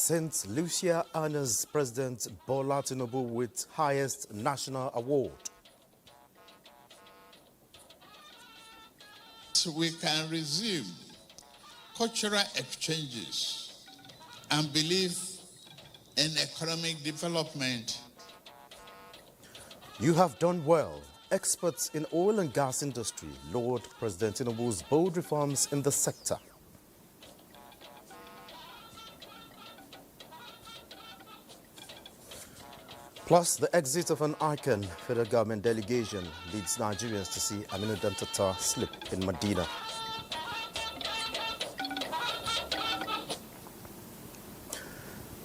St. Lucia honors President Bola Tinubu with highest national award. We can resume cultural exchanges and believe in economic development. You have done well. Experts in oil and gas industry laud President Tinubu's bold reforms in the sector. Plus, the exit of an icon federal government delegation leads Nigerians to see Aminu Dantata slip in Medina.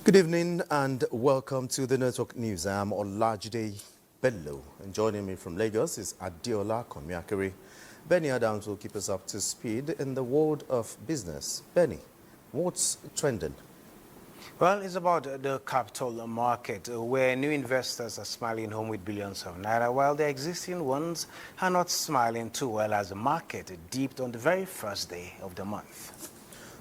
Good evening and welcome to the Network News. I am Olajide Bello, and joining me from Lagos is Adiola Komiakere. Benny Adams will keep us up to speed in the world of business. Benny, what's trending? Well, it's about the capital market, where new investors are smiling home with billions of naira, while the existing ones are not smiling too well as the market dipped on the very first day of the month.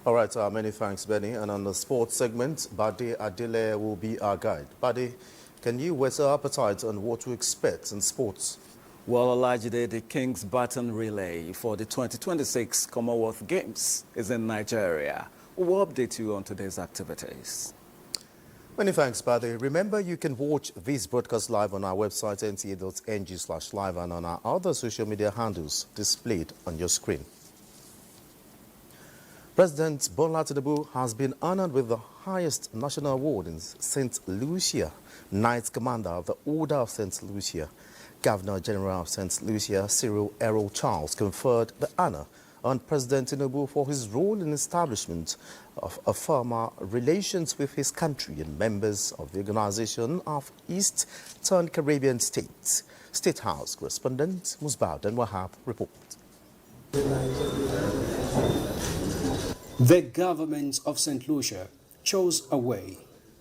All right, many thanks, Benny. And on the sports segment, Bade Adele will be our guide. Bade, can you whet our appetite on what to expect in sports? Well, Olajide, the King's Baton Relay for the 2026 Commonwealth Games is in Nigeria. We'll update you on today's activities. Many thanks, Bade. Remember, you can watch this broadcast live on our website, nta.ng/live, and on our other social media handles displayed on your screen. President Bola Tinubu has been honored with the highest national award in St. Lucia, Knight Commander of the Order of St. Lucia. Governor General of St. Lucia, Cyril Errol Charles, conferred the honor on President Tinubu for his role in establishment of a firmer relations with his country and members of the Organization of Eastern Caribbean States. State House correspondent Musbad and Wahab report. The government of St. Lucia chose a way,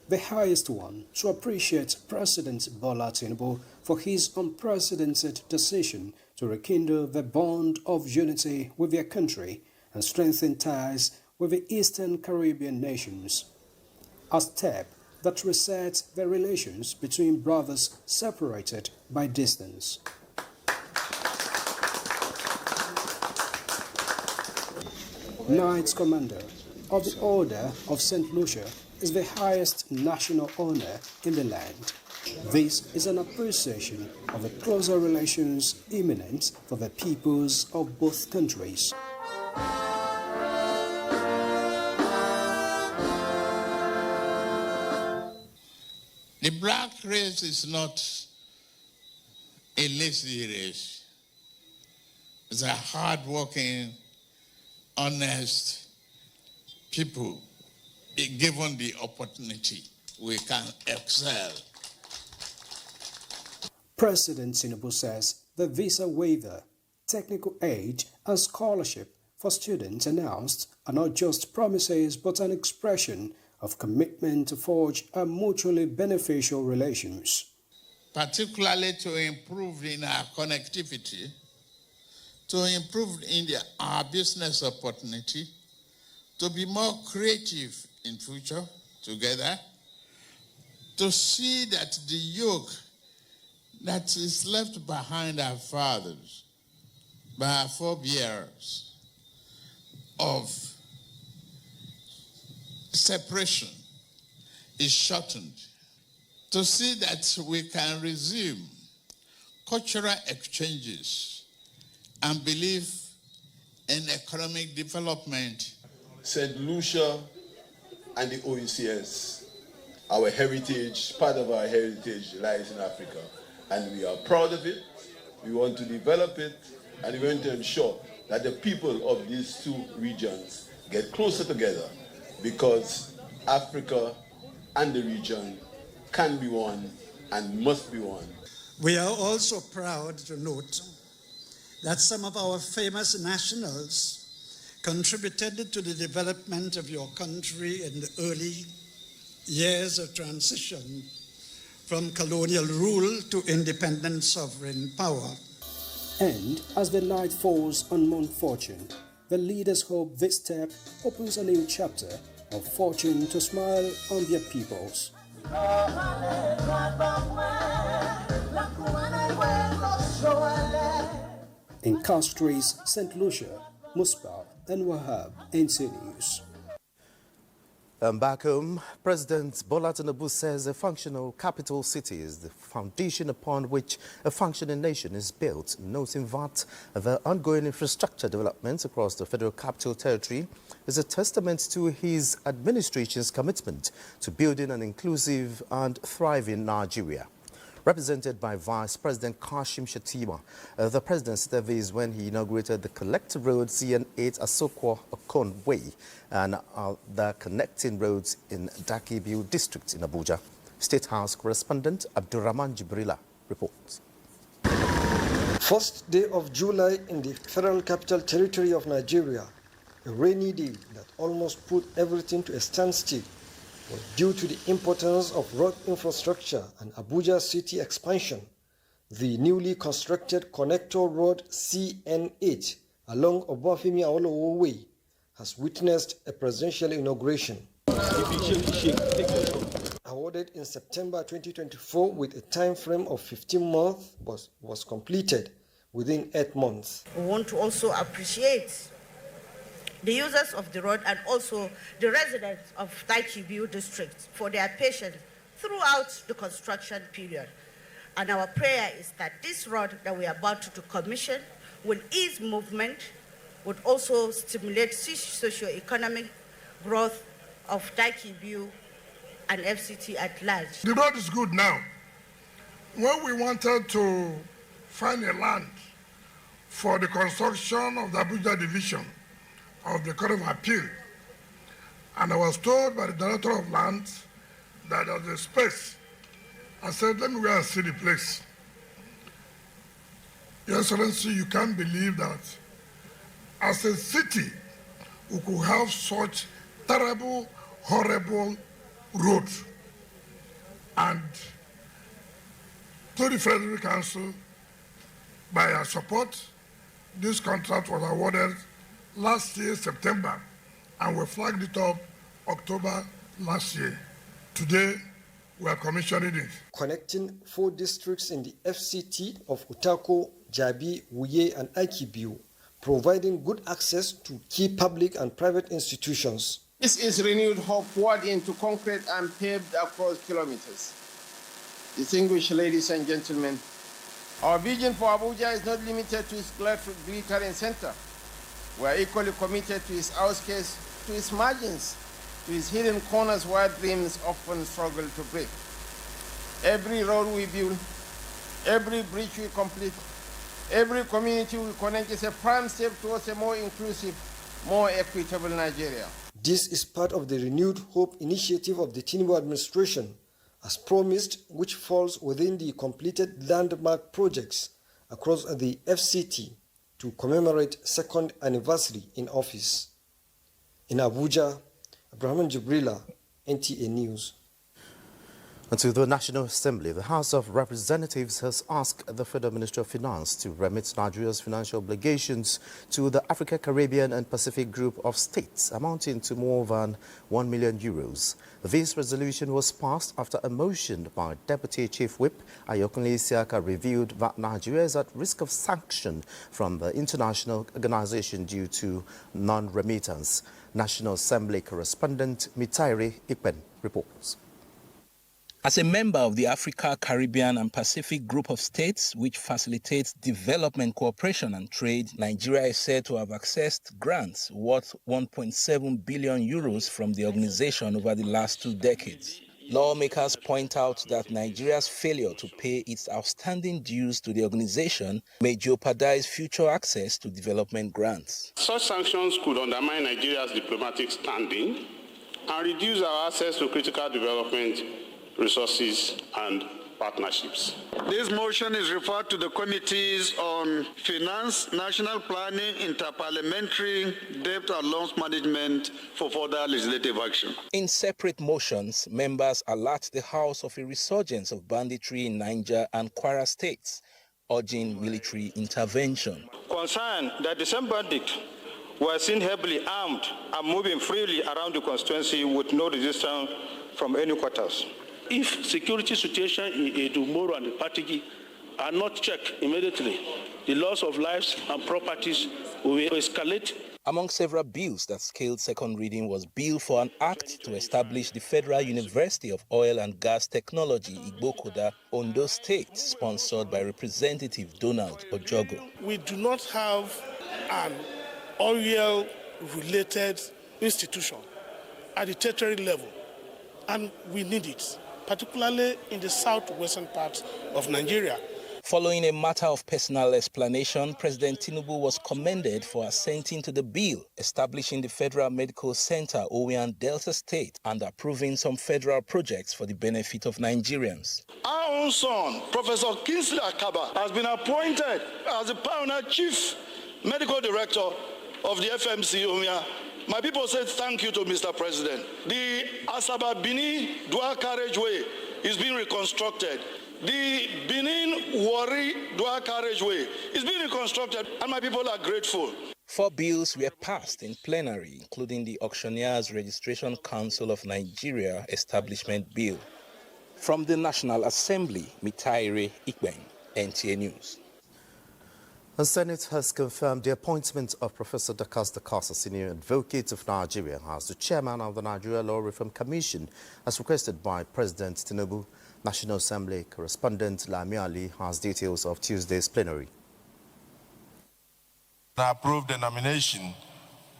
the highest one, to appreciate President Bola Tinubu for his unprecedented decision to rekindle the bond of unity with their country and strengthen ties with the Eastern Caribbean nations. A step that resets the relations between brothers separated by distance. Knights Commander of the Order of St. Lucia is the highest national honor in the land. This is an appreciation of the closer relations imminent for the peoples of both countries. The black race is not a lazy race. It's a hard-working, honest people. Given the opportunity, we can excel. President Tinubu says the visa waiver, technical aid, and scholarship for students announced are not just promises but an expression of commitment to forge a mutually beneficial relations. Particularly to improve in our connectivity, to improve in our business opportunity, to be more creative in future together, to see that the yoke that is left behind our fathers by our forebears of separation is shortened, to see that we can resume cultural exchanges and believe in economic development. St. Lucia and the OECS, our heritage, part of our heritage lies in Africa. And we are proud of it, we want to develop it, and we want to ensure that the people of these two regions get closer together, because Africa and the region can be one and must be one. We are also proud to note that some of our famous nationals contributed to the development of your country in the early years of transition from colonial rule to independent sovereign power. And as the night falls on Mount Fortune, the leaders hope this step opens a new chapter of fortune to smile on their peoples. In Castries, St. Lucia, Muspa, and Wahab, NTA News. Back home, President Bola Tinubu says a functional capital city is the foundation upon which a functioning nation is built, noting that the ongoing infrastructure developments across the Federal Capital Territory is a testament to his administration's commitment to building an inclusive and thriving Nigeria. Represented by Vice President Kashim Shettima, the president said this when he inaugurated the collector road CN8 Asokwa-Okon Way and the connecting roads in Dakibiu district in Abuja. State House correspondent Abdurrahman Jibrila reports. First day of July in the Federal Capital Territory of Nigeria, a rainy day that almost put everything to a standstill, was due to the importance of road infrastructure and Abuja city expansion. The newly constructed connector road CN8 along Obafemi Awolowo Way has witnessed a presidential inauguration. Awarded in September 2024 with a time frame of 15 months, was completed within 8 months. We want to also appreciate the users of the road and also the residents of Dakibiu district for their patience throughout the construction period. And our prayer is that this road that we are about to commission will ease movement, would also stimulate socio-economic growth of Dakibiu and FCT at large. The road is good now. When we wanted to find a land for the construction of the Abuja division of the Court of Appeal, and I was told by the Director of Lands that there was a space. I said, let me go and see the place. Your Excellency, you can't believe that as a city, we could have such terrible, horrible roads. And to the Federal Council, by our support, this contract was awarded last year, September, and we flagged it up October last year. Today, we are commissioning it. Connecting 4 districts in the FCT of Utako, Jabi, Wuye, and Dakibiu, providing good access to key public and private institutions. This is renewed hope poured into concrete and paved across kilometers. Distinguished ladies and gentlemen, our vision for Abuja is not limited to its glittering center. We are equally committed to its outskirts, to its margins, to its hidden corners where dreams often struggle to break. Every road we build, every bridge we complete, every community we connect is a prime step towards a more inclusive, more equitable Nigeria. This is part of the Renewed Hope initiative of the Tinubu administration, as promised, which falls within the completed landmark projects across the FCT to commemorate 2nd anniversary in office. In Abuja, Abraham Jibrila, NTA News. And to the National Assembly, the House of Representatives has asked the Federal Ministry of Finance to remit Nigeria's financial obligations to the Africa, Caribbean and Pacific Group of States, amounting to more than €1 million. This resolution was passed after a motion by Deputy Chief Whip Ayokunle Isiaka revealed that Nigeria is at risk of sanction from the international organization due to non-remittance. National Assembly correspondent Mitairi Ikpen reports. As a member of the Africa, Caribbean and Pacific Group of States, which facilitates development cooperation and trade, Nigeria is said to have accessed grants worth €1.7 billion from the organization over the last 2 decades. Lawmakers point out that Nigeria's failure to pay its outstanding dues to the organization may jeopardize future access to development grants. Such sanctions could undermine Nigeria's diplomatic standing and reduce our access to critical development resources and partnerships. This motion is referred to the Committees on Finance, National Planning, Interparliamentary, Debt and Loans Management for further legislative action. In separate motions, members alert the House of a resurgence of banditry in Niger and Kwara states, urging military intervention. Concerned that the same bandit were seen heavily armed and moving freely around the constituency with no resistance from any quarters. If security situation in Edumoro and the Patigi are not checked immediately, the loss of lives and properties will escalate. Among several bills that scaled second reading was Bill for an Act to establish the Federal University of Oil and Gas Technology, Igbokoda, Ondo State, sponsored by Representative Donald Ojogo. We do not have an oil-related institution at the tertiary level, and we need it, particularly in the southwestern part of Nigeria. Following a matter of personal explanation, President Tinubu was commended for assenting to the bill establishing the Federal Medical Center Owian Delta State and approving some federal projects for the benefit of Nigerians. Our own son, Professor Kingsley Akaba, has been appointed as the Pioneer Chief Medical Director of the FMC Owian. My people said thank you to Mr. President. The Asaba-Bini Dual Carriageway is being reconstructed. The Benin-Warri Dual Carriageway is being reconstructed, and my people are grateful. 4 bills were passed in plenary, including the Auctioneers Registration Council of Nigeria Establishment Bill. From the National Assembly, Mitaire Ikben, NTA News. The Senate has confirmed the appointment of Professor Dakasa, Senior Advocate of Nigeria, as the chairman of the Nigeria Law Reform Commission, as requested by President Tinubu. National Assembly correspondent Lami Ali has details of Tuesday's plenary. I approve the nomination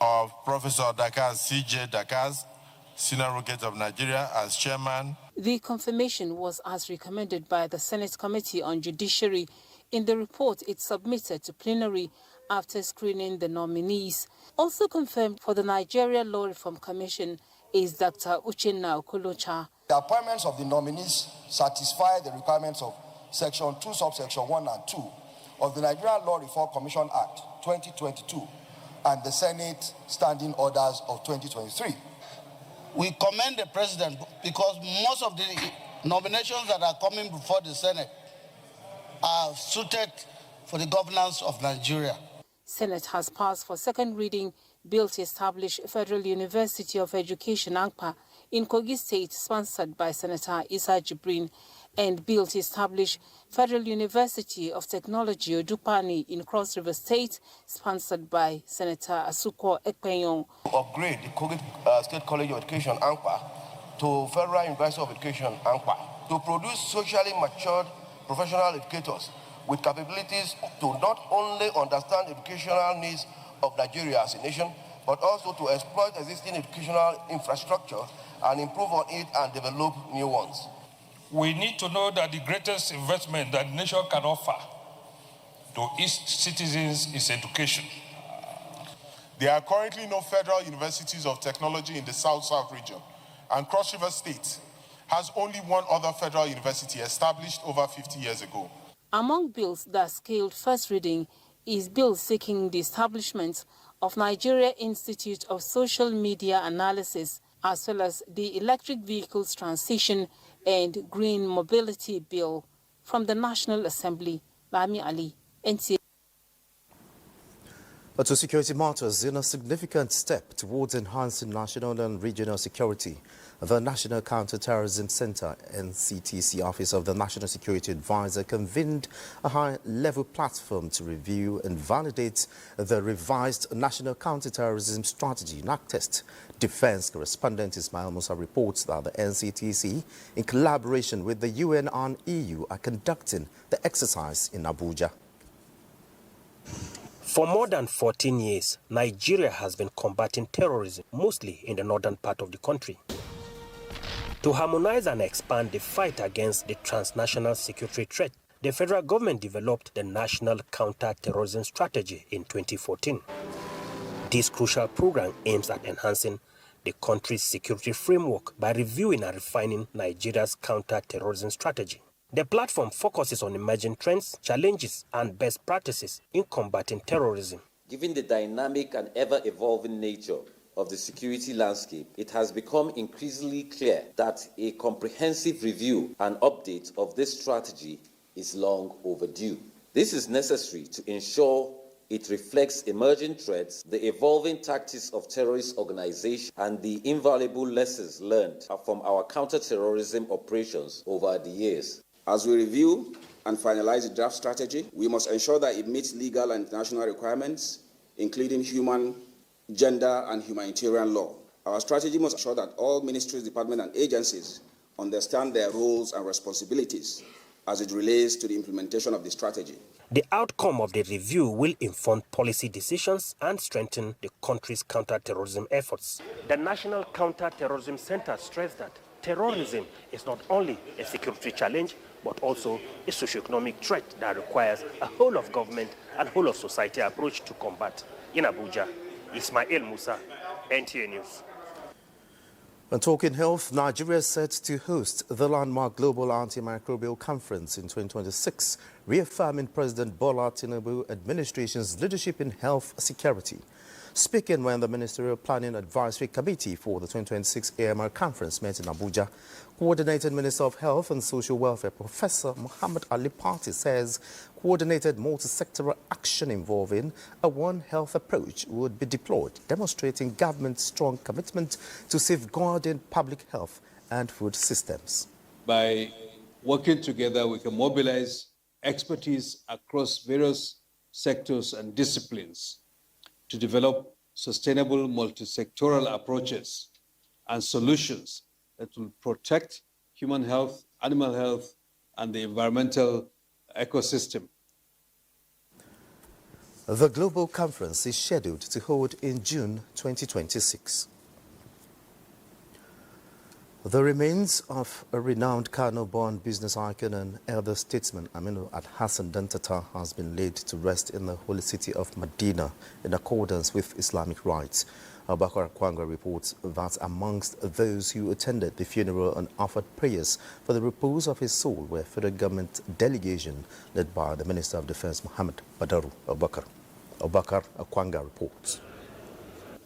of Professor Dakasa, C.J. Dakasa, Senior Advocate of Nigeria, as chairman. The confirmation was as recommended by the Senate Committee on Judiciary in the report it submitted to plenary after screening the nominees. Also confirmed for the Nigeria Law Reform Commission is Dr. Uchenna Okolocha. The appointments of the nominees satisfy the requirements of Section 2, Subsection 1 and 2 of the Nigerian Law Reform Commission Act 2022 and the Senate Standing Orders of 2023. We commend the President because most of the nominations that are coming before the Senate are suited for the governance of Nigeria. Senate has passed for second reading bill to establish Federal University of Education, ANKPA, in Kogi State, sponsored by Senator Issa Jibrin, and bill to establish Federal University of Technology, Odupani, in Cross River State, sponsored by Senator Asuko Ekpenyong. Upgrade the Kogi State College of Education, ANKPA, to Federal University of Education, ANKPA, to produce socially matured professional educators with capabilities to not only understand educational needs of Nigeria as a nation, but also to exploit existing educational infrastructure and improve on it and develop new ones. We need to know that the greatest investment that the nation can offer to its citizens is education. There are currently no federal universities of technology in the South-South region, and Cross River State has only one other federal university established over 50 years ago. Among bills that scaled first reading is bill seeking the establishment of Nigeria Institute of Social Media Analysis, as well as the Electric Vehicles Transition and Green Mobility Bill. From the National Assembly, Lami Ali, NTA. To security matters, in a significant step towards enhancing national and regional security, the National Counter-Terrorism Center, NCTC, Office of the National Security Advisor, convened a high-level platform to review and validate the revised National Counter-Terrorism Strategy, NACTEST. Defense correspondent Ismail Musa reports that the NCTC, in collaboration with the UN and EU, are conducting the exercise in Abuja. For more than 14 years, Nigeria has been combating terrorism, mostly in the northern part of the country. To harmonize and expand the fight against the transnational security threat, the federal government developed the National Counter-Terrorism Strategy in 2014. This crucial program aims at enhancing the country's security framework by reviewing and refining Nigeria's counter-terrorism strategy. The platform focuses on emerging trends, challenges, and best practices in combating terrorism. Given the dynamic and ever-evolving nature of the security landscape, it has become increasingly clear that a comprehensive review and update of this strategy is long overdue. This is necessary to ensure It reflects emerging threats, the evolving tactics of terrorist organizations, and the invaluable lessons learned from our counter-terrorism operations over the years. As we review and finalize the draft strategy, we must ensure that it meets legal and international requirements, including human, gender, and humanitarian law. Our strategy must ensure that all ministries, departments, and agencies understand their roles and responsibilities as it relates to the implementation of the strategy. The outcome of the review will inform policy decisions and strengthen the country's counter-terrorism efforts. The National Counter-Terrorism Center stressed that terrorism is not only a security challenge, but also a socio-economic threat that requires a whole-of-government and whole-of-society approach to combat. In Abuja, Ismail Musa, NTA News. And talking health, Nigeria is set to host the landmark Global Antimicrobial Conference in 2026, reaffirming President Bola Tinubu administration's leadership in health security. Speaking when the Ministerial Planning Advisory Committee for the 2026 AMR Conference met in Abuja, Coordinated Minister of Health and Social Welfare Professor Muhammad Ali Party says coordinated multi-sectoral action involving a One Health approach would be deployed, demonstrating government's strong commitment to safeguarding public health and food systems. By working together, we can mobilize expertise across various sectors and disciplines to develop sustainable multi-sectoral approaches and solutions that will protect human health, animal health, and the environmental ecosystem. The global conference is scheduled to hold in June 2026. The remains of a renowned Kano-born business icon and elder statesman Aminu Hassan Dantata has been laid to rest in the holy city of Medina in accordance with Islamic rites. Abubakar Kwanga reports that amongst those who attended the funeral and offered prayers for the repose of his soul were federal government delegation led by the Minister of Defense Muhammad Badaru Abubakar. Abubakar Kwanga reports.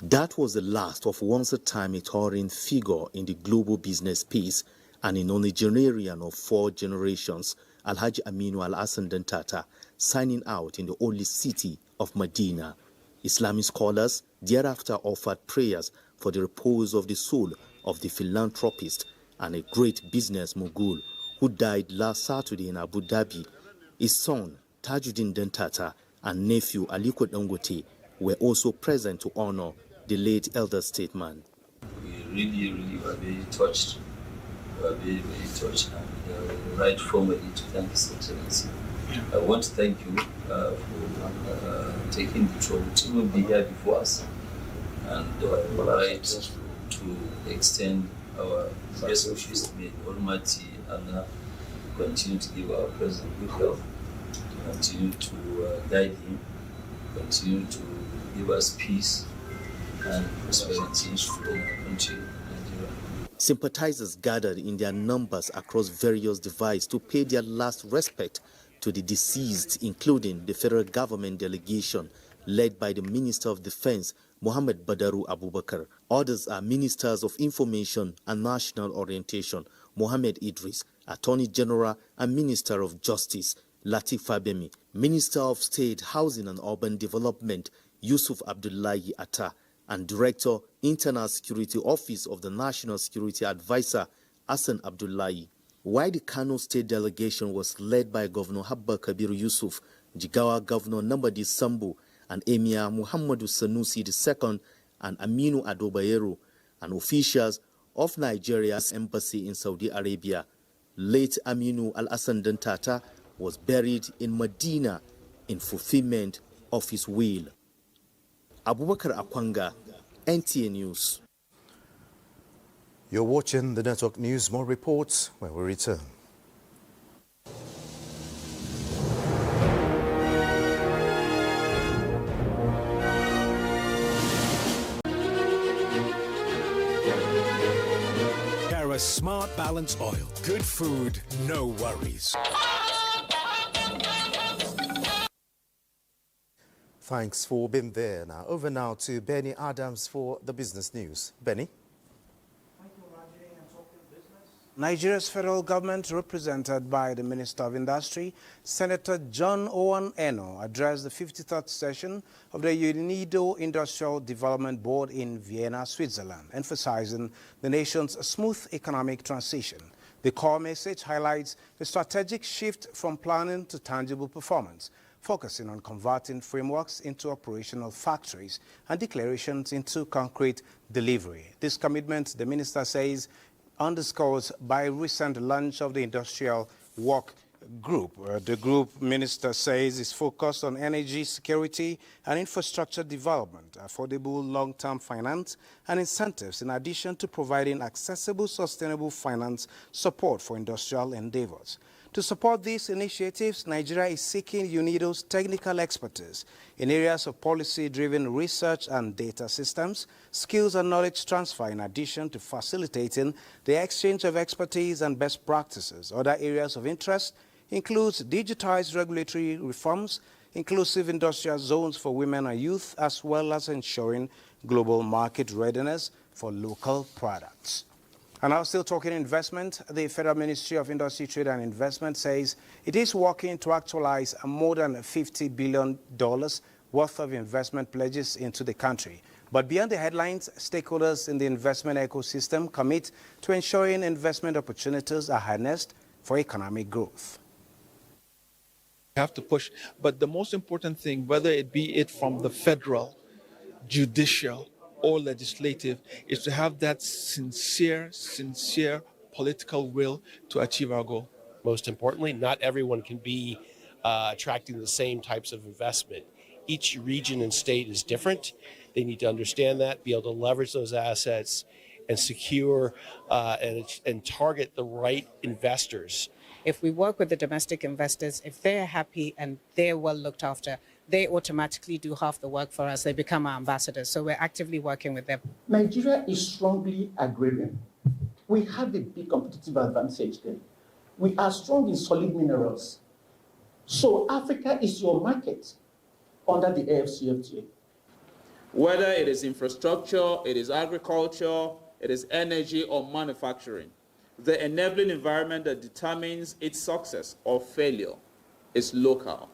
That was the last of once-a-time a towering figure in the global business space and a non-Nigerian of 4 generations, Alhaji Aminu Al-Hassan Dantata, signing out in the holy city of Medina. Islamic scholars thereafter offered prayers for the repose of the soul of the philanthropist and a great business mogul who died last Saturday in Abu Dhabi. His son, Tajuddin Dantata, and nephew Aliko Dangote were also present to honor the late elder statesman. We really were very touched. We were very touched, and we write formally to thank His Excellency. I want to thank you for taking the trouble to be here before us, and write to extend our best wishes to the Almighty Allah continue to give our President good health, continue to guide him, continue to give us peace and prosperity in our country, Nigeria. Sympathizers gathered in their numbers across various divides to pay their last respect to the deceased, including the federal government delegation led by the Minister of Defense, Muhammad Badaru Abubakar. Others are Ministers of Information and National Orientation, Mohammed Idris, Attorney General and Minister of Justice, Lateef Fabemi, Minister of State, Housing and Urban Development, Yusuf Abdullahi Atta, and Director, Internal Security Office of the National Security Advisor, Hassan Abdullahi. While the Kano State delegation was led by Governor Habba Kabir Yusuf, Jigawa Governor Nambadi Sambu, and Emir Muhammadu Sanusi II, and Aminu Adobayero, and officials of Nigeria's embassy in Saudi Arabia, late Aminu Al-Hassan Dantata was buried in Medina in fulfillment of his will. Abubakar Akwanga, NTA News. You're watching the Network News. More reports when we return. Cara Smart Balance Oil. Good food, no worries. Thanks for being there. Now, over now to Benny Adams for the business news. Benny? Nigeria's federal government, represented by the Minister of Industry, Senator John Owen Eno, addressed the 53rd session of the UNIDO Industrial Development Board in Vienna, Switzerland, emphasizing the nation's smooth economic transition. The core message highlights the strategic shift from planning to tangible performance, focusing on converting frameworks into operational factories and declarations into concrete delivery. This commitment, the minister says, underscores by recent launch of the Industrial Work Group. The group, minister says, is focused on energy security and infrastructure development, affordable long-term finance and incentives, in addition to providing accessible, sustainable finance support for industrial endeavors. To support these initiatives, Nigeria is seeking UNIDO's technical expertise in areas of policy-driven research and data systems, skills and knowledge transfer, in addition to facilitating the exchange of expertise and best practices. Other areas of interest includes digitized regulatory reforms, inclusive industrial zones for women and youth, as well as ensuring global market readiness for local products. And now, still talking investment, the Federal Ministry of Industry, Trade and Investment says it is working to actualize more than $50 billion worth of investment pledges into the country. But beyond the headlines, stakeholders in the investment ecosystem commit to ensuring investment opportunities are harnessed for economic growth. We have to push, but the most important thing, whether it be from the federal, judicial, or legislative, is to have that sincere political will to achieve our goal. Most importantly, not everyone can be attracting the same types of investment. Each region and state is different. They need to understand that, be able to leverage those assets and secure and target the right investors. If we work with the domestic investors, if they're happy and they're well looked after, they automatically do half the work for us. They become our ambassadors. So we're actively working with them. Nigeria is strongly agrarian. We have a big competitive advantage there. We are strong in solid minerals. So Africa is your market under the AFCFTA. Whether it is infrastructure, it is agriculture, it is energy or manufacturing, the enabling environment that determines its success or failure is local.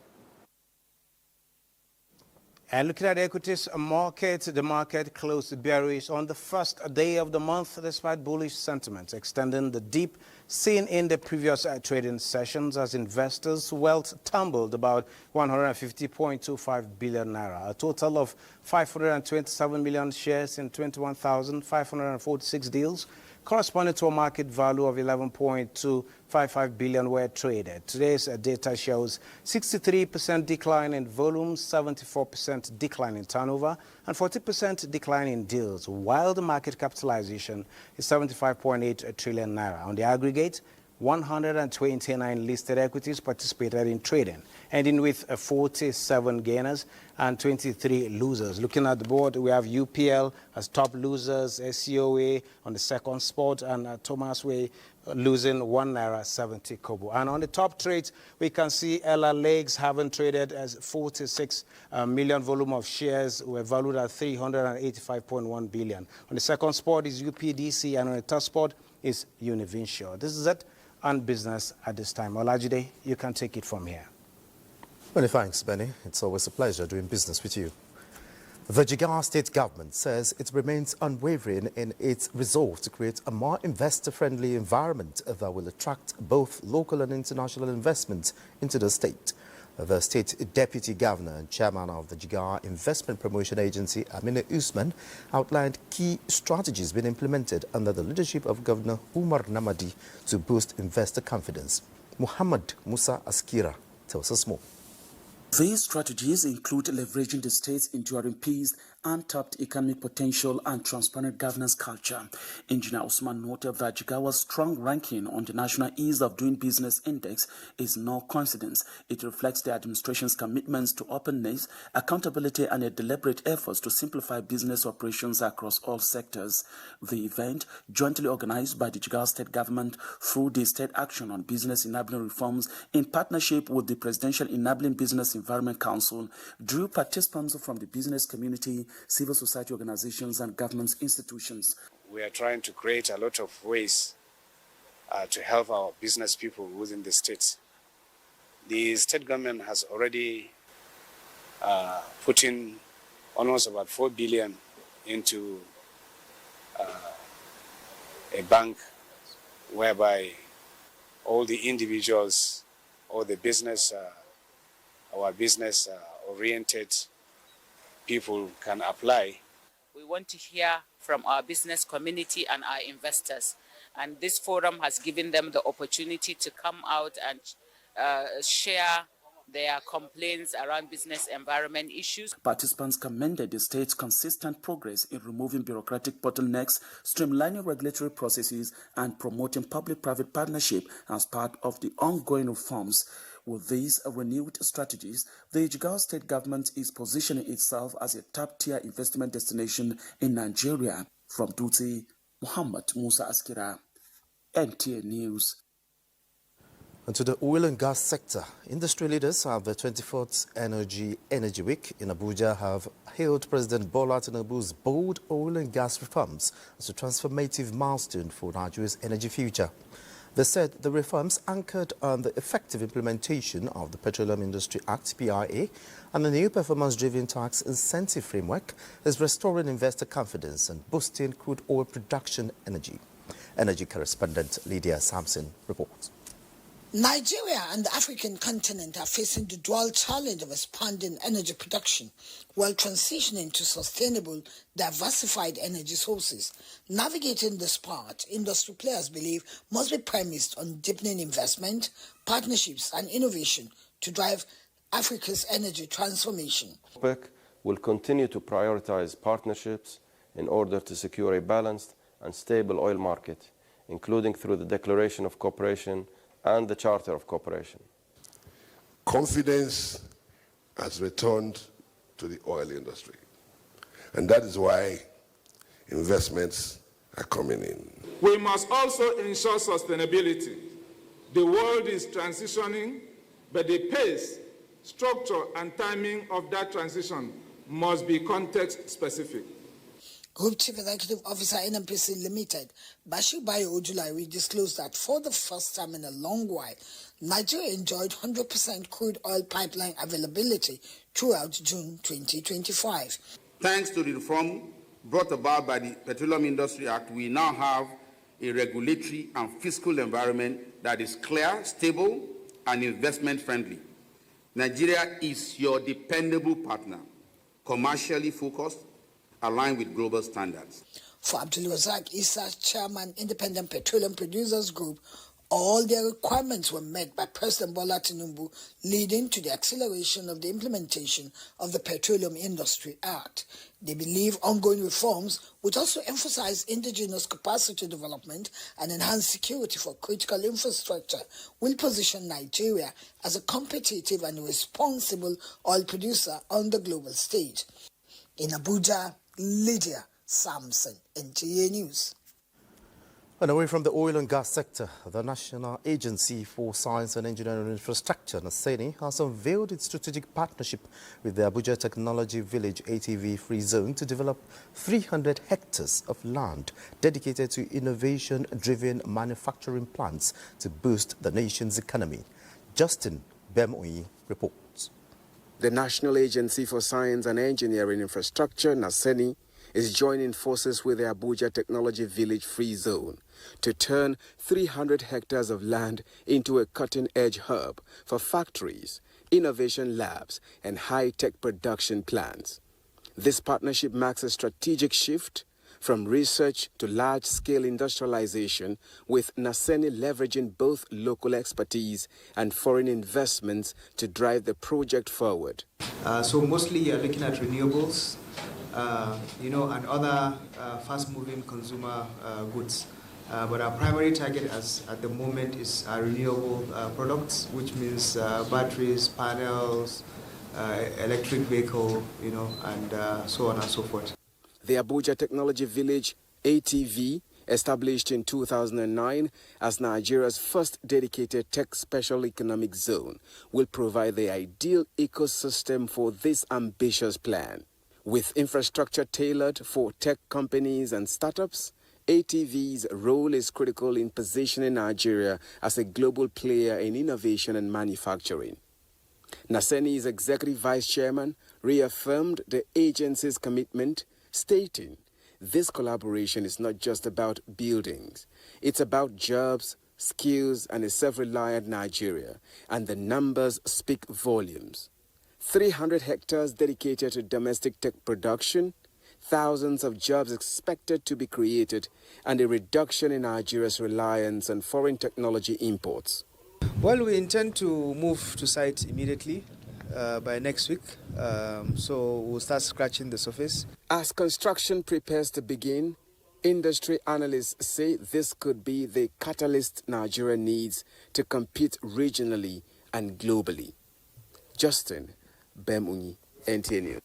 And looking at the equities market, the market closed bearish on the first day of the month despite bullish sentiments, extending the dip seen in the previous trading sessions as investors' wealth tumbled about 150.25 billion naira. A total of 527 million shares in 21,546 deals, corresponding to a market value of 11.255 billion were traded. Today's data shows 63% decline in volume, 74% decline in turnover, and 40% decline in deals, while the market capitalization is 75.8 trillion naira. On the aggregate, 129 listed equities participated in trading, ending with 47 gainers and 23 losers. Looking at the board, we have UPL as top losers, SCOA on the second spot, and Thomas Way losing 1 naira 70 kobo. And on the top trades, we can see Ella Legs having traded as 46 million volume of shares were valued at 385.1 billion. On the second spot is UPDC, and on the third spot is Univinsure. This is it on business at this time. Olajide, you can take it from here. Many thanks, Benny. It's always a pleasure doing business with you. The Jigawa state government says it remains unwavering in its resolve to create a more investor-friendly environment that will attract both local and international investment into the state. The state deputy governor and chairman of the Jigawa Investment Promotion Agency, Aminu Usman, outlined key strategies being implemented under the leadership of Governor Umar Namadi to boost investor confidence. Muhammad Musa Askira tells us more. These strategies include leveraging the state's enduring peace, untapped economic potential, and transparent governance culture. Engineer Usman noted that Jigawa's strong ranking on the National Ease of Doing Business Index is no coincidence. It reflects the administration's commitments to openness, accountability, and a deliberate efforts to simplify business operations across all sectors. The event, jointly organized by the Jigawa state government through the State Action on Business Enabling Reforms in partnership with the Presidential Enabling Business Environment Council, drew participants from the business community, civil society organizations, and government institutions. We are trying to create a lot of ways to help our business people within the state. The state government has already put in almost about 4 billion into a bank whereby all the individuals or the business, our business oriented people can apply. We want to hear from our business community and our investors. And this forum has given them the opportunity to come out and share their complaints around business environment issues. Participants commended the state's consistent progress in removing bureaucratic bottlenecks, streamlining regulatory processes, and promoting public-private partnership as part of the ongoing reforms. With these renewed strategies, the Jigawa state government is positioning itself as a top-tier investment destination in Nigeria. From Dutse, Muhammad Musa Askira, NTA News. And to the oil and gas sector, industry leaders at the 24th Energy Week in Abuja have hailed President Bola Tinubu's bold oil and gas reforms as a transformative milestone for Nigeria's energy future. They said the reforms anchored on the effective implementation of the Petroleum Industry Act, PIA, and the new performance-driven tax incentive framework is restoring investor confidence and boosting crude oil production energy. Energy correspondent Lydia Sampson reports. Nigeria and the African continent are facing the dual challenge of expanding energy production while transitioning to sustainable, diversified energy sources. Navigating this path, industry players believe must be premised on deepening investment, partnerships and innovation to drive Africa's energy transformation. OPEC will continue to prioritize partnerships in order to secure a balanced and stable oil market, including through the Declaration of Cooperation and the Charter of Cooperation. Confidence has returned to the oil industry, and that is why investments are coming in. We must also ensure sustainability. The world is transitioning, but the pace, structure, and timing of that transition must be context-specific. Group Chief Executive Officer NNPC Limited, Bashir Bayo Ojulari, disclosed that for the first time in a long while, Nigeria enjoyed 100% crude oil pipeline availability throughout June 2025. Thanks to the reform brought about by the Petroleum Industry Act, we now have a regulatory and fiscal environment that is clear, stable, and investment-friendly. Nigeria is your dependable partner, commercially focused, aligned with global standards. For Abdul Razak Issa, Chairman, Independent Petroleum Producers Group, all their requirements were met by President Bola Tinubu, leading to the acceleration of the implementation of the Petroleum Industry Act. They believe ongoing reforms, which also emphasize indigenous capacity development and enhance security for critical infrastructure, will position Nigeria as a competitive and responsible oil producer on the global stage. In Abuja, Lydia Sampson, NTA News. And away from the oil and gas sector, the National Agency for Science and Engineering Infrastructure, NASENI, has unveiled its strategic partnership with the Abuja Technology Village ATV Free Zone to develop 300 hectares of land dedicated to innovation-driven manufacturing plants to boost the nation's economy. Justin Bemoyi reports. The National Agency for Science and Engineering Infrastructure, NASENI, is joining forces with the Abuja Technology Village Free Zone to turn 300 hectares of land into a cutting-edge hub for factories, innovation labs, and high-tech production plants. This partnership marks a strategic shift from research to large-scale industrialization, with NASENI leveraging both local expertise and foreign investments to drive the project forward. So mostly you're looking at renewables, and other fast-moving consumer goods. But our primary target at the moment is renewable products, which means batteries, panels, electric vehicle, and so on and so forth. The Abuja Technology Village, ATV, established in 2009 as Nigeria's first dedicated tech special economic zone, will provide the ideal ecosystem for this ambitious plan. With infrastructure tailored for tech companies and startups, ATV's role is critical in positioning Nigeria as a global player in innovation and manufacturing. Naseni's executive vice chairman reaffirmed the agency's commitment, stating, "This collaboration is not just about buildings. It's about jobs, skills, and a self-reliant Nigeria, and the numbers speak volumes. 300 hectares dedicated to domestic tech production, thousands of jobs expected to be created, and a reduction in Nigeria's reliance on foreign technology imports." Well, we intend to move to site immediately by next week, so we'll start scratching the surface. As construction prepares to begin, industry analysts say this could be the catalyst Nigeria needs to compete regionally and globally. Justin Bemunyi, NTA News.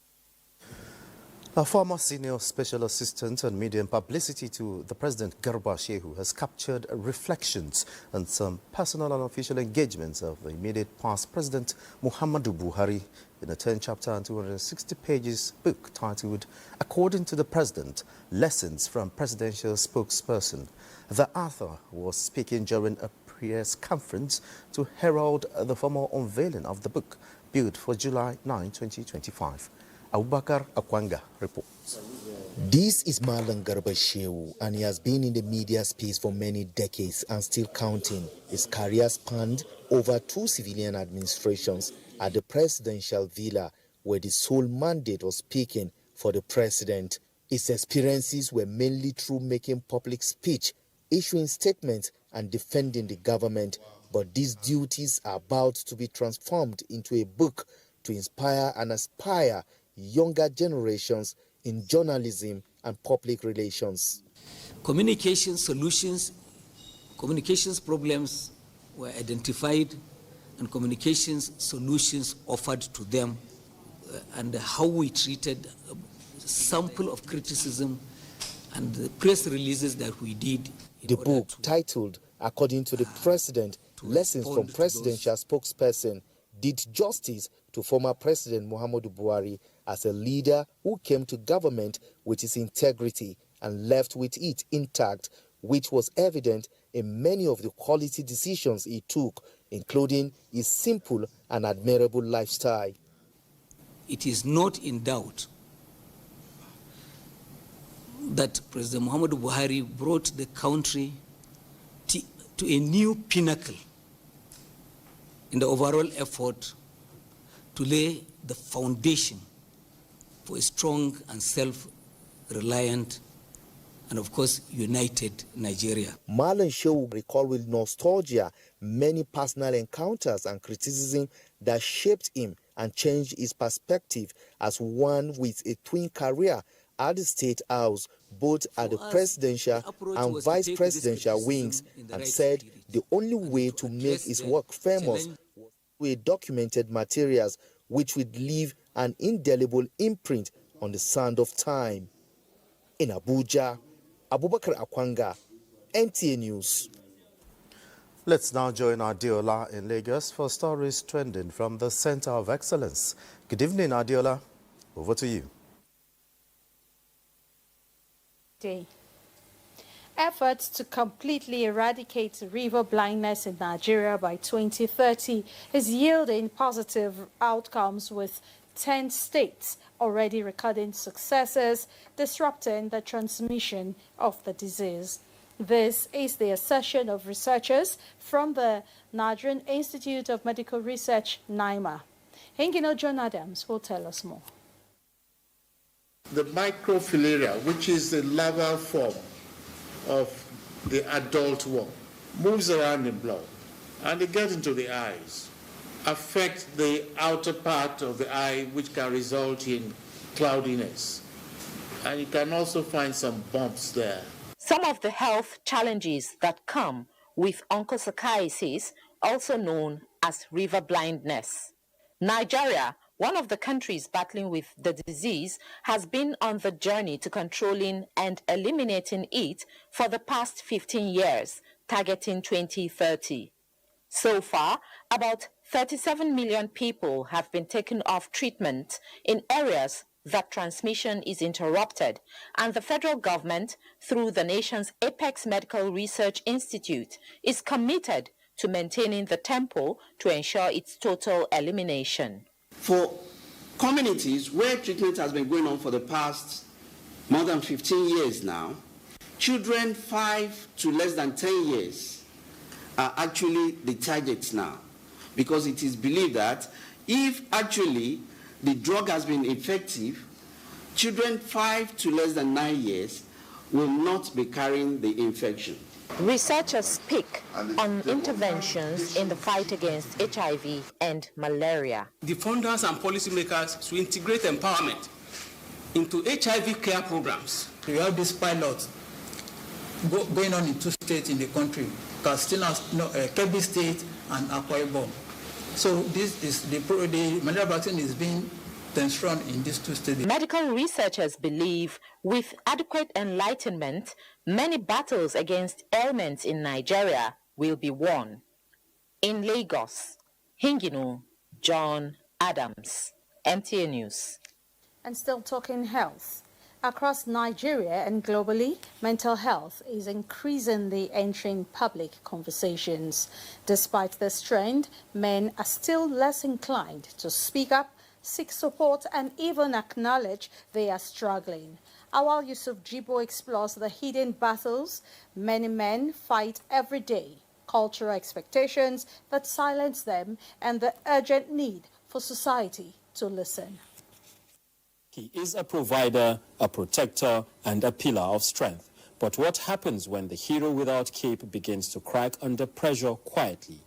A former senior special assistant on media and publicity to the President, Garba Shehu, has captured reflections on some personal and official engagements of the immediate past President Muhammadu Buhari in a 10-chapter and 260 pages book titled, According to the President, Lessons from Presidential Spokesperson. The author was speaking during a press conference to herald the formal unveiling of the book, built for July 9, 2025. Abubakar Akwanga reports. This is Malan Garba Shehu, and he has been in the media space for many decades and still counting. His career spanned over 2 civilian administrations at the presidential villa, where the sole mandate was speaking for the president. His experiences were mainly through making public speech, issuing statements, and defending the government. But these duties are about to be transformed into a book to inspire and aspire younger generations in journalism and public relations. Communication problems were identified and communications solutions offered to them, and how we treated a sample of criticism and the press releases that we did. The book, titled According to the President, Lessons from Presidential Spokesperson, did justice to former President Muhammadu Buhari as a leader who came to government with his integrity and left with it intact, which was evident in many of the quality decisions he took, including his simple and admirable lifestyle. It is not in doubt that President Muhammadu Buhari brought the country to a new pinnacle in the overall effort to lay the foundation for a strong and self-reliant and, of course, united Nigeria. Marlon Shehu recalled with nostalgia many personal encounters and criticism that shaped him and changed his perspective as one with a twin career at the State House, both at the presidential and vice presidential wings, and said the only way to make his work famous was with documented materials which would leave an indelible imprint on the sand of time. In Abuja, Abubakar Akwanga, NTA News. Let's now join Adiola in Lagos for stories trending from the Center of Excellence. Good evening, Adiola. Over to you. Efforts to completely eradicate river blindness in Nigeria by 2030 is yielding positive outcomes, with 10 states already recording successes, disrupting the transmission of the disease. This is the assertion of researchers from the Nigerian Institute of Medical Research, NIMA. Hengino John Adams will tell us more. The microfilariae, which is the larval form of the adult worm, moves around in blood, and they get into the eyes, affect the outer part of the eye, which can result in cloudiness. And you can also find some bumps there. Some of the health challenges that come with onchocerciasis, also known as river blindness. Nigeria, one of the countries battling with the disease, has been on the journey to controlling and eliminating it for the past 15 years, targeting 2030. So far, about 37 million people have been taken off treatment in areas that transmission is interrupted, and the federal government, through the nation's Apex Medical Research Institute, is committed to maintaining the tempo to ensure its total elimination. For communities where treatment has been going on for the past more than 15 years now, children 5 to less than 10 years are actually the targets now, because it is believed that if actually the drug has been effective, children 5 to less than 9 years will not be carrying the infection. Researchers speak on interventions in the fight against HIV and malaria. The funders and policymakers to integrate empowerment into HIV care programs. We have this pilot going on in 2 states in the country, Katsina, Kebbi State and Akwa Ibom. So this is the malaria vaccine is being transferred in these 2 states. Medical researchers believe with adequate enlightenment, many battles against ailments in Nigeria will be won. In Lagos, Hinginu, John Adams, NTA News. And still talking health. Across Nigeria and globally, mental health is increasingly entering public conversations. Despite this trend, men are still less inclined to speak up, seek support, and even acknowledge they are struggling. Awal Yusuf Jibo explores the hidden battles many men fight every day, cultural expectations that silence them, and the urgent need for society to listen. He is a provider, a protector, and a pillar of strength. But what happens when the hero without cape begins to crack under pressure quietly?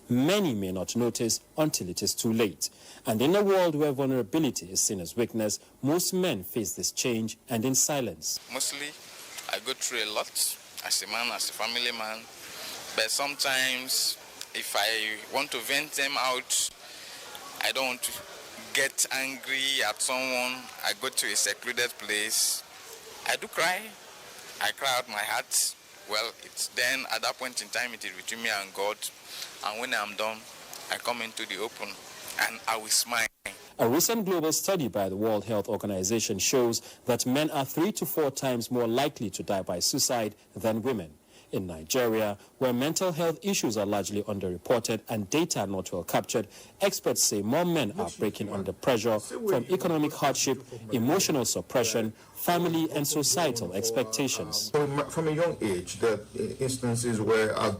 Many may not notice until it is too late. And in a world where vulnerability is seen as weakness, most men face this change and in silence. Mostly, I go through a lot as a man, as a family man. But sometimes, if I want to vent them out, I don't want to get angry at someone. I go to a secluded place. I do cry. I cry out my heart. Well, it's then at that point in time it is between me and God. And when I'm done, I come into the open and I will smile. A recent global study by the World Health Organization shows that men are 3 to 4 times more likely to die by suicide than women. In Nigeria, where mental health issues are largely underreported and data not well captured, experts say more men are breaking under pressure from economic hardship, emotional suppression, family and societal expectations. From a young age, there are instances where I've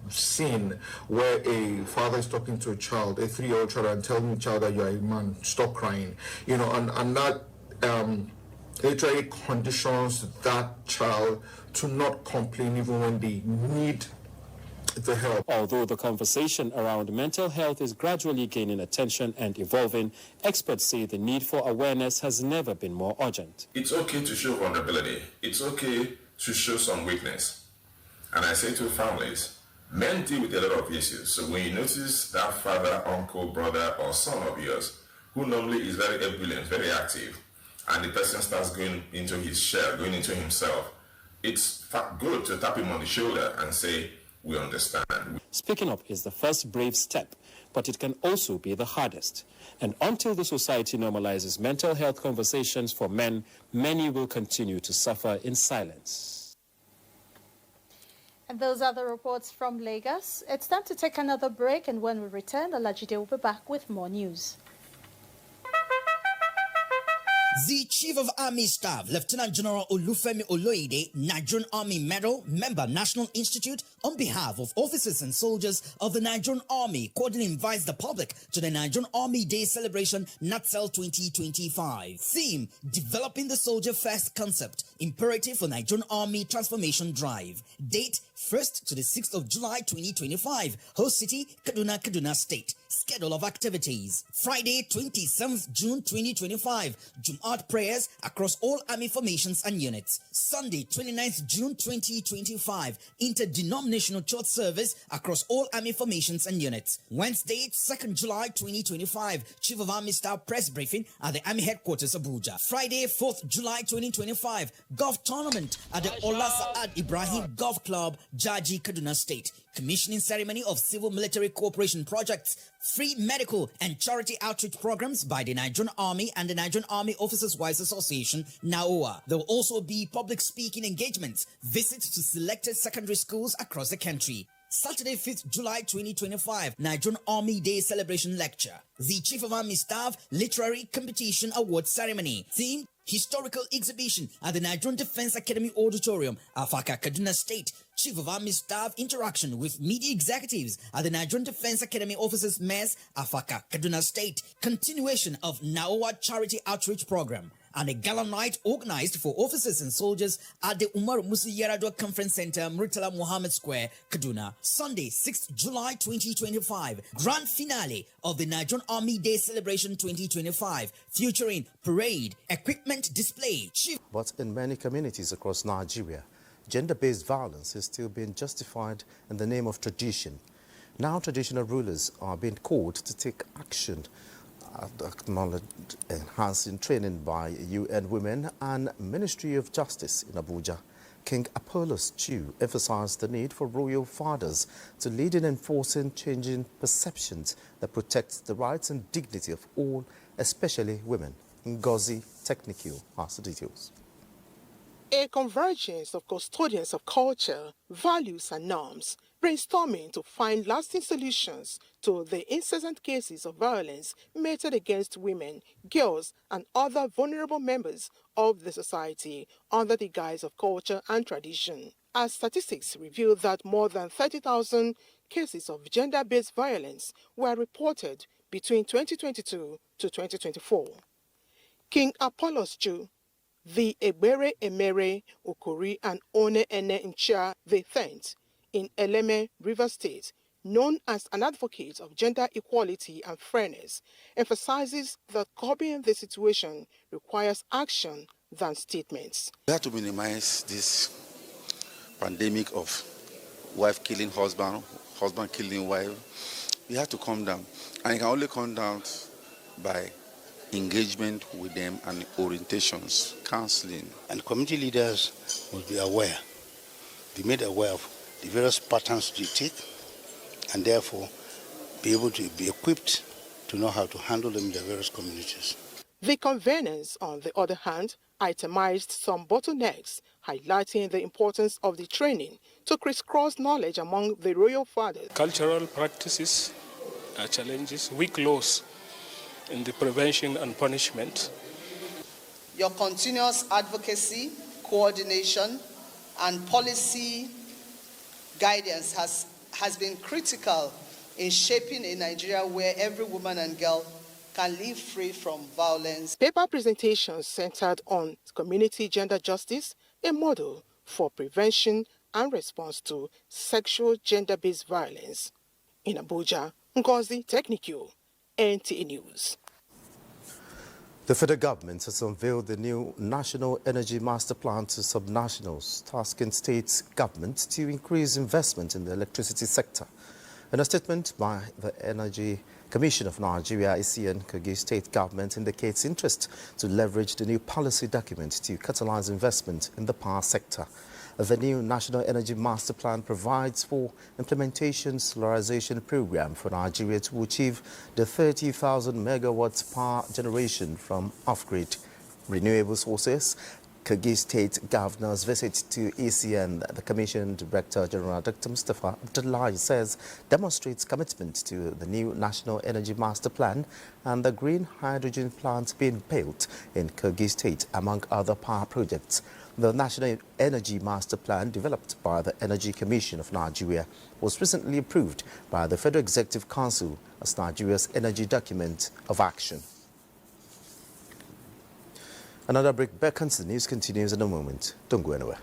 seen where a father is talking to a child, a 3-year-old child, and telling the child that you are a man, stop crying, and that literally conditions that child to not complain even when they need the help. Although the conversation around mental health is gradually gaining attention and evolving, experts say the need for awareness has never been more urgent. It's okay to show vulnerability. It's okay to show some weakness. And I say to families, men deal with a lot of issues. So when you notice that father, uncle, brother, or son of yours, who normally is very ebullient, very active, and the person starts going into his shell, going into himself, it's good to tap him on the shoulder and say, we understand. Speaking up is the first brave step, but it can also be the hardest. And until the society normalizes mental health conversations for men, many will continue to suffer in silence. And those are the reports from Lagos. It's time to take another break, and when we return, Olajide will be back with more news. The Chief of Army Staff, Lieutenant General Olufemi Oloide, Nigerian Army Medal, Member National Institute, on behalf of officers and soldiers of the Nigerian Army, cordially invites the public to the Nigerian Army Day celebration, NATCEL 2025. Theme, Developing the Soldier First Concept, imperative for Nigerian Army Transformation Drive. Date, 1st to the 6th of July 2025. Host city, Kaduna State. Schedule of activities. Friday, 27th June 2025. Jum'at prayers across all army formations and units. Sunday, 29th June 2025. Interdenominational church service across all army formations and units. Wednesday, 2nd July 2025. Chief of Army Staff press briefing at the Army Headquarters, Abuja. Friday, 4th July 2025. Golf tournament at the Ola Saad Ibrahim Golf Club, Jaji, Kaduna State. Commissioning ceremony of civil military cooperation projects, free medical and charity outreach programs by the Nigerian Army and the Nigerian Army Officers' Wives Association, NAOA. There will also be public speaking engagements, visits to selected secondary schools across the country. Saturday, 5th July 2025, Nigerian Army Day Celebration Lecture. The Chief of Army Staff Literary Competition Award Ceremony. Theme, Historical Exhibition at the Nigerian Defense Academy Auditorium, Afaka, Kaduna State. Chief of Army Staff interaction with media executives at the Nigerian Defense Academy Officers Mess, Afaka, Kaduna State. Continuation of NAOA Charity Outreach Program. And a gala night organized for officers and soldiers at the Umar Musa Yaradua Conference Center, Murtala Mohammed Square, Kaduna. Sunday, 6th July 2025. Grand finale of the Nigerian Army Day Celebration 2025, featuring parade, equipment display. But in many communities across Nigeria, gender-based violence is still being justified in the name of tradition. Now traditional rulers are being called to take action, acknowledged enhancing training by UN Women and Ministry of Justice in Abuja. King Apollos II emphasized the need for royal fathers to lead in enforcing changing perceptions that protect the rights and dignity of all, especially women. Ngozi Technical has the details. A convergence of custodians of culture, values and norms, brainstorming to find lasting solutions to the incessant cases of violence meted against women, girls and other vulnerable members of the society under the guise of culture and tradition. As statistics reveal that more than 30,000 cases of gender-based violence were reported between 2022 to 2024. King Apollos II, the Egbere Emere Okori and One Ene Ncha the 10th in Eleme, River State, known as an advocate of gender equality and fairness, emphasizes that curbing the situation requires action than statements. We have to minimize this pandemic of wife killing husband, husband killing wife. We have to calm down, and it can only calm down by engagement with them and orientations, counseling. And community leaders must be aware, be made aware of the various patterns they take, and therefore be able to be equipped to know how to handle them in their various communities. The conveners, on the other hand, itemized some bottlenecks, highlighting the importance of the training to crisscross knowledge among the royal fathers. Cultural practices, challenges, weak laws in the prevention and punishment. Your continuous advocacy, coordination, and policy guidance has been critical in shaping a Nigeria where every woman and girl can live free from violence. Paper presentations centered on community gender justice, a model for prevention and response to sexual gender-based violence. In Abuja, Ngozi Technical, NTA News. The federal government has unveiled the new National Energy Master Plan to subnationals, tasking state governments to increase investment in the electricity sector. In a statement by the Energy Commission of Nigeria, ACN, Kogi State Government indicates interest to leverage the new policy document to catalyze investment in the power sector. The new National Energy Master Plan provides for implementation solarization program for Nigeria to achieve the 30,000 megawatts power generation from off-grid renewable sources. Kogi State Governor's visit to ACN, the Commission Director General Dr. Mustafa Abdullahi says demonstrates commitment to the new National Energy Master Plan and the green hydrogen plant being built in Kogi State, among other power projects. The National Energy Master Plan, developed by the Energy Commission of Nigeria, was recently approved by the Federal Executive Council as Nigeria's energy document of action. Another break beckons. The news continues in a moment. Don't go anywhere.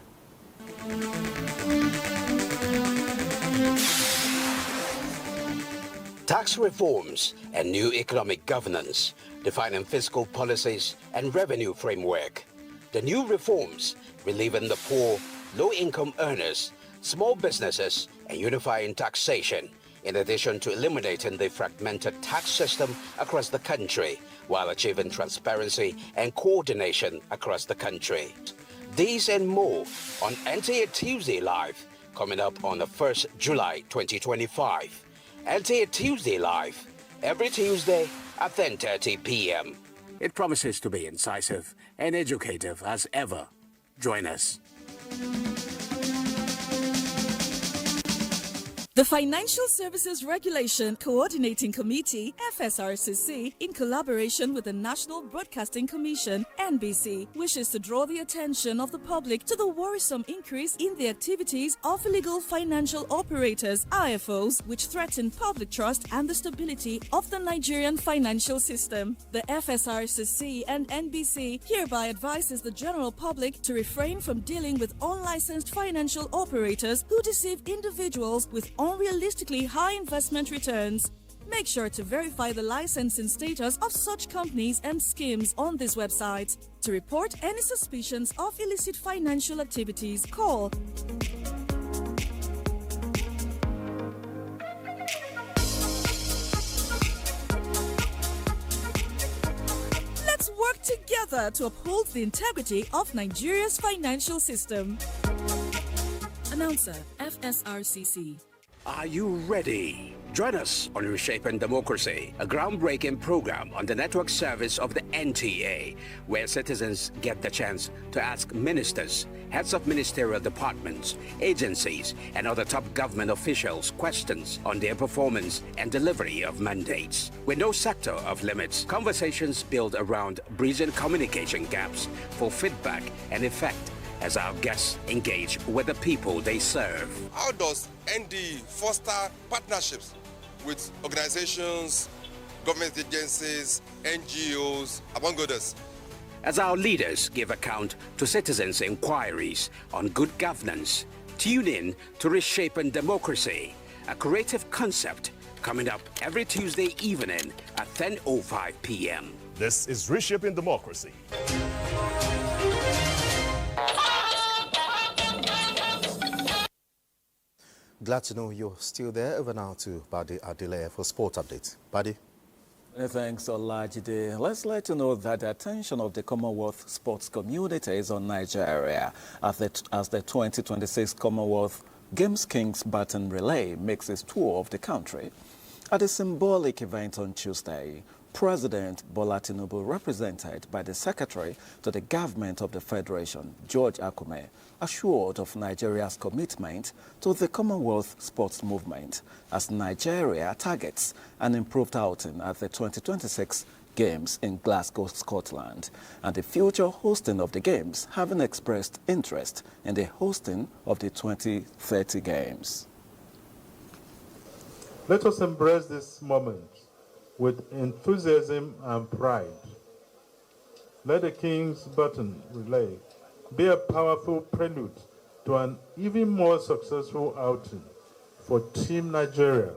Tax reforms and new economic governance, defining fiscal policies and revenue framework. The new reforms relieving the poor, low-income earners, small businesses, and unifying taxation, in addition to eliminating the fragmented tax system across the country, while achieving transparency and coordination across the country. These and more on NTA Tuesday Live coming up on the 1st July 2025. NTA Tuesday Live, every Tuesday at 10:30 p.m. It promises to be incisive and educative as ever. Join us. The Financial Services Regulation Coordinating Committee, FSRCC, in collaboration with the National Broadcasting Commission, NBC, wishes to draw the attention of the public to the worrisome increase in the activities of illegal financial operators, IFOs, which threaten public trust and the stability of the Nigerian financial system. The FSRCC and NBC hereby advises the general public to refrain from dealing with unlicensed financial operators who deceive individuals with unrealistically high investment returns. Make sure to verify the licensing status of such companies and schemes on this website. To report any suspicions of illicit financial activities, call Let's work together to uphold the integrity of Nigeria's financial system. Announcer, FSRCC. Are you ready? Join us on Reshaping Democracy, a groundbreaking program on the network service of the NTA, where citizens get the chance to ask ministers, heads of ministerial departments, agencies, and other top government officials questions on their performance and delivery of mandates. With no sector of limits, conversations build around bridging communication gaps for feedback and effect as our guests engage with the people they serve. How does ND foster partnerships with organizations, government agencies, NGOs, among others? As our leaders give account to citizens' inquiries on good governance, tune in to Reshaping Democracy, a creative concept coming up every Tuesday evening at 10:05 p.m. This is Reshaping Democracy. Glad to know you're still there. Over now to Badi Adile for sport updates. Badi. Thanks, Olajide. Let's let you know that the attention of the Commonwealth sports community is on Nigeria as the 2026 Commonwealth Games Kings Baton Relay makes its tour of the country. At a symbolic event on Tuesday, President Bola Tinubu, represented by the Secretary to the Government of the Federation, George Akume, assured of Nigeria's commitment to the Commonwealth sports movement as Nigeria targets an improved outing at the 2026 Games in Glasgow, Scotland, and the future hosting of the Games, having expressed interest in the hosting of the 2030 Games. Let us embrace this moment with enthusiasm and pride. Let the King's Baton Relay be a powerful prelude to an even more successful outing for Team Nigeria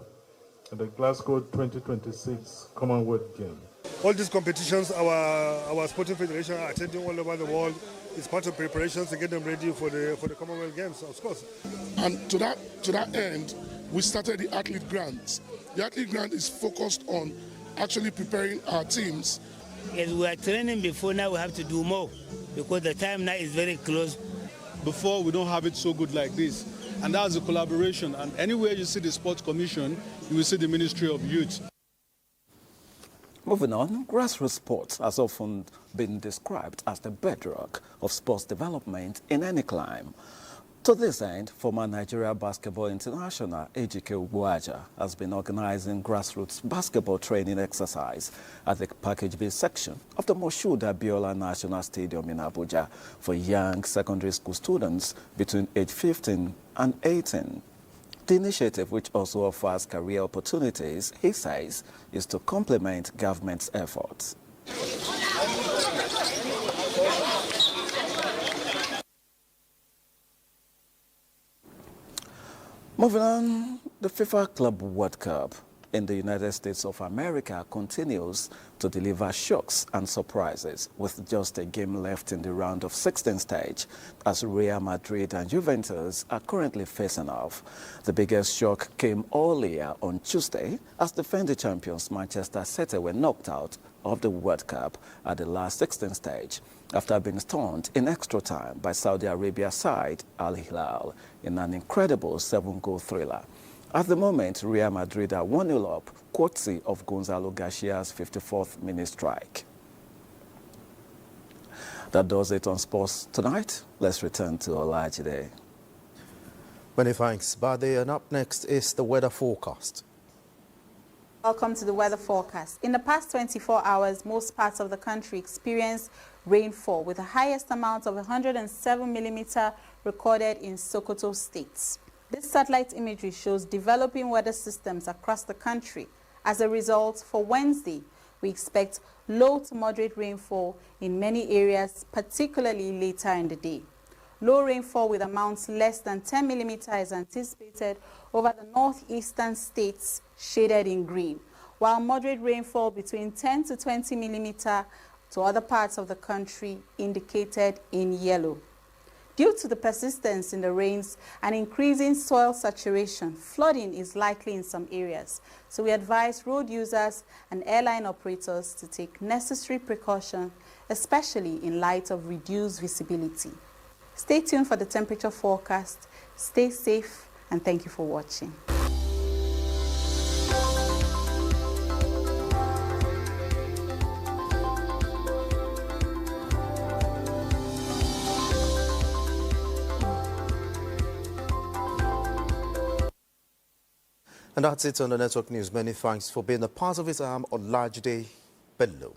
at the Glasgow 2026 Commonwealth Games. All these competitions, our sporting federation are attending all over the world. It's part of preparations to get them ready for the Commonwealth Games, of course. And to that end, we started the Athlete Grant. The Athlete Grant is focused on actually preparing our teams. Yes, we are training before, now we have to do more because the time now is very close. Before, we don't have it so good like this. And that's a collaboration. And anywhere you see the Sports Commission, you will see the Ministry of Youth. Moving on, grassroots sports has often been described as the bedrock of sports development in any clime. To this end, former Nigeria Basketball International Ejike Ugboaja has been organizing grassroots basketball training exercise at the Package B section of the Moshood Abiola National Stadium in Abuja for young secondary school students between age 15 and 18. The initiative, which also offers career opportunities, he says, is to complement government's efforts. Moving on, the FIFA Club World Cup in the United States of America continues to deliver shocks and surprises with just a game left in the round of 16 stage as Real Madrid and Juventus are currently facing off. The biggest shock came earlier on Tuesday as defending champions Manchester City were knocked out of the World Cup at the last 16 stage after being stunned in extra time by Saudi Arabia side Al Hilal in an incredible 7-goal thriller. At the moment, Real Madrid are 1-0 up, courtesy of Gonzalo Garcia's 54th minute strike. That does it on sports tonight. Let's return to Olajide. Many thanks, Bade. And up next is the weather forecast. Welcome to the weather forecast. In the past 24 hours, most parts of the country experienced rainfall with the highest amount of 107 millimeter recorded in Sokoto State. This satellite imagery shows developing weather systems across the country. As a result, for Wednesday, we expect low to moderate rainfall in many areas, particularly later in the day. Low rainfall with amounts less than 10 millimeter is anticipated over the northeastern states shaded in green, while moderate rainfall between 10 to 20 millimeter to other parts of the country indicated in yellow. Due to the persistence in the rains and increasing soil saturation, flooding is likely in some areas. So we advise road users and airline operators to take necessary precaution, especially in light of reduced visibility. Stay tuned for the temperature forecast. Stay safe, and thank you for watching. And that's it on the Network News. Many thanks for being a part of it. I'm Olajide Bello.